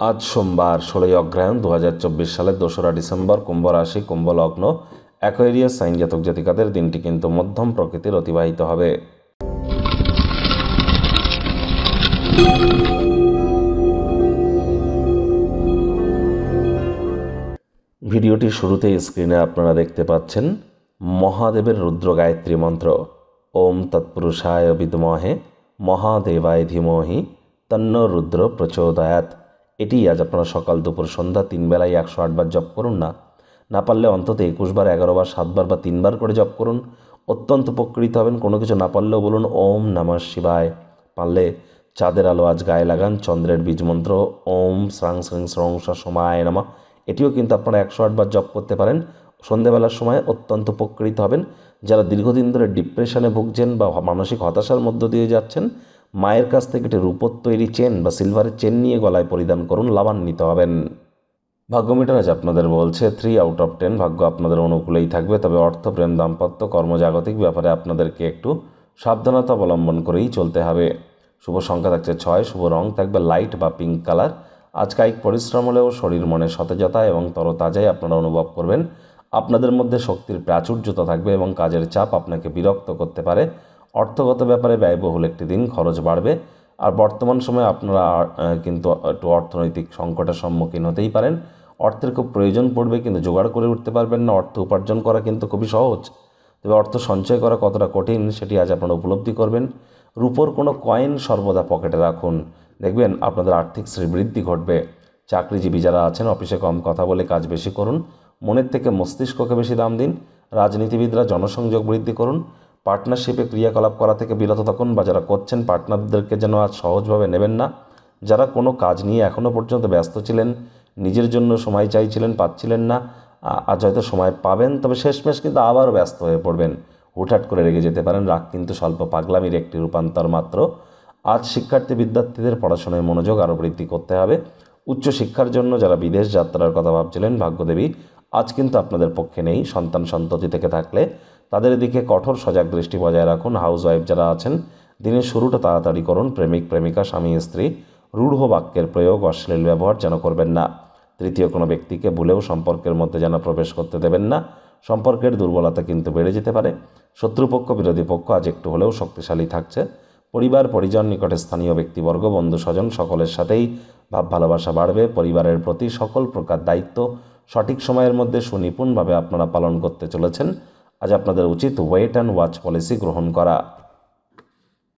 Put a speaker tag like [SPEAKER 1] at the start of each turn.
[SPEAKER 1] আজ সোমবার 16ই অগ্রহায়ণ 2024 সালের 2রা ডিসেম্বর, কুম্ভ রাশি, কুম্ভ লগ্ন, অ্যাকোয়ারিয়াস সাইন জাতক জাতিকাদের দিনটি কিন্তু মধ্যম প্রকৃতির অতিবাহিত হবে। ভিডিওটির শুরুতেই স্ক্রিনে আপনারা দেখতে পাচ্ছেন মহাদেবের রুদ্র গায়ত্রী মন্ত্র। ওম তৎপুরুষায় বিদ্মহে মহাদেবায় ধীমহি তন্ন রুদ্র প্রচোদয়াৎ। এটি আজ আপনারা সকাল দুপুর সন্ধ্যা 3 বেলায় 108 বার জপ করুন না পারলে অন্তত 21 বার, 11 বার, 7 বার বা 3 বার করে জপ করুন। অত্যন্ত উপকৃত হবেন। কোনো কিছু না পারলেও বলুন ওম নমঃ শিবায়। পারলে চাঁদের আলো আজ গায়ে লাগান। চন্দ্রের বীজ মন্ত্র ওম শ্রাং শ্রীং স্রং সমায় নমঃ, এটিও কিন্তু আপনারা 108 বার জপ করতে পারেন। সন্ধ্যেবেলার সময় অত্যন্ত উপকৃত হবেন। যারা দীর্ঘদিন ধরে ডিপ্রেশনে ভুগছেন বা মানসিক হতাশার মধ্য দিয়ে যাচ্ছেন, মায়ের কাছ থেকে একটি রূপোর তৈরি চেন বা সিলভারের চেন নিয়ে গলায় পরিধান করুন, লাভান্বিত হবেন। ভাগ্য মিটার আজ আপনাদের বলছে 3 আউট অফ 10। ভাগ্য আপনাদের অনুকূলেই থাকবে, তবে অর্থ, প্রেম, দাম্পত্য, কর্মজাগতিক ব্যাপারে আপনাদেরকে একটু সাবধানতা অবলম্বন করেই চলতে হবে। শুভ সংখ্যা থাকছে 6, শুভ রং থাকবে লাইট বা পিঙ্ক কালার। আজ কায়িক পরিশ্রম হলেও শরীর মনে সতেজতা এবং তরতাজাই আপনারা অনুভব করবেন। আপনাদের মধ্যে শক্তির প্রাচুর্যতা থাকবে এবং কাজের চাপ আপনাকে বিরক্ত করতে পারে। অর্থগত ব্যাপারে ব্যয়বহুল একটি দিন, খরচ বাড়বে। আর বর্তমান সময়ে আপনারা কিন্তু একটু অর্থনৈতিক সংকটের সম্মুখীন হতেই পারেন। অর্থের খুব প্রয়োজন পড়বে, কিন্তু জোগাড় করে উঠতে পারবেন না। অর্থ উপার্জন করা কিন্তু খুবই সহজ, তবে অর্থ সঞ্চয় করা কতটা কঠিন সেটি আজ আপনারা উপলব্ধি করবেন। রূপোর কোনো কয়েন সর্বদা পকেটে রাখুন, দেখবেন আপনাদের আর্থিক শ্রীবৃদ্ধি ঘটবে। চাকরিজীবী যারা আছেন, অফিসে কম কথা বলে কাজ বেশি করুন। মনের থেকে মস্তিষ্ককে বেশি দাম দিন। রাজনীতিবিদরা জনসংযোগ বৃদ্ধি করুন। পার্টনারশিপে ক্রিয়াকলাপ করা থেকে বিরত থাকুন, বা যারা করছেন পার্টনারদেরকে যেন আজ সহজভাবে নেবেন না। যারা কোনো কাজ নিয়ে এখনও পর্যন্ত ব্যস্ত ছিলেন, নিজের জন্য সময় চাইছিলেন, পাচ্ছিলেন না, আজ হয়তো সময় পাবেন, তবে শেষমেশ কিন্তু আবারও ব্যস্ত হয়ে পড়বেন। হুটহাট করে রেগে যেতে পারেন। রাগ কিন্তু স্বল্প পাগলামির একটি রূপান্তর মাত্র। আজ বিদ্যার্থীদের পড়াশোনায় মনোযোগ আরও বৃদ্ধি করতে হবে। উচ্চশিক্ষার জন্য যারা বিদেশ যাত্রার কথা ভাবছিলেন, ভাগ্যদেবী আজ কিন্তু আপনাদের পক্ষে নেই। সন্ততি থেকে থাকলে তাদের দিকে কঠোর সজাগ দৃষ্টি বজায় রাখুন। হাউসওয়াইফ যারা আছেন, দিনের শুরুটা তাড়াতাড়ি করুন। প্রেমিক প্রেমিকা, স্বামী স্ত্রী রূঢ় বাক্যের প্রয়োগ, অশ্লীল ব্যবহার যেন করবেন না। তৃতীয় কোনো ব্যক্তিকে ভুলেও সম্পর্কের মধ্যে যেন প্রবেশ করতে দেবেন না। সম্পর্কের দুর্বলতা কিন্তু বেড়ে যেতে পারে। শত্রুপক্ষ, বিরোধী পক্ষ আজ একটু হলেও শক্তিশালী থাকছে। পরিবার, পরিজন, নিকটে স্থানীয় ব্যক্তিবর্গ, বন্ধু স্বজন সকলের সাথেই ভাব ভালোবাসা বাড়বে। পরিবারের প্রতি সকল প্রকার দায়িত্ব সঠিক সময়ের মধ্যে সুনিপুণভাবে আপনারা পালন করতে চলেছেন। আজ আপনাদের উচিত ওয়েট অ্যান্ড ওয়াচ পলিসি গ্রহণ করা।